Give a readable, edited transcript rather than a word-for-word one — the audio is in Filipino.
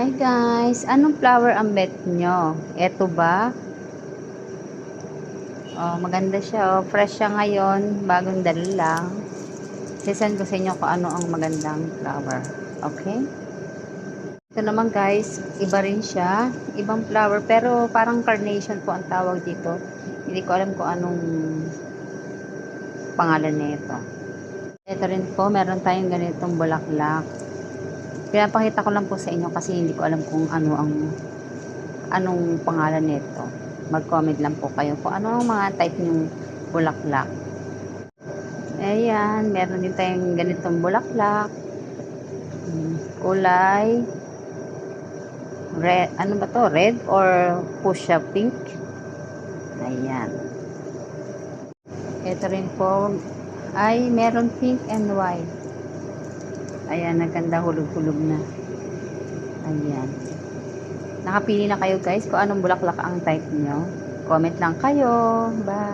Hi guys, anong flower ang bet nyo? Eto ba? Oh, maganda siya. Oh. Fresh siya ngayon. Bagong dala lang. Sisend ko sa inyo kung ano ang magandang flower. Okay? Ito naman guys, iba rin siya. Ibang flower pero parang carnation po ang tawag dito. Hindi ko alam kung anong pangalan nito. Ito rin po, meron tayong ganitong bulaklak. Pinapakita ko lang po sa inyo kasi hindi ko alam kung anong pangalan nito. Mag-comment lang po kayo kung ano ang mga type ng bulaklak. Ayan, meron din tayong ganitong bulaklak. Kulay red, ano ba to? Red or fuchsia pink? Ayan. Ito rin po ay meron pink and white. Ayan, naganda hulog-hulog na. Ayan. Nakapili na kayo guys kung anong bulaklak ang type nyo. Comment lang kayo. Bye!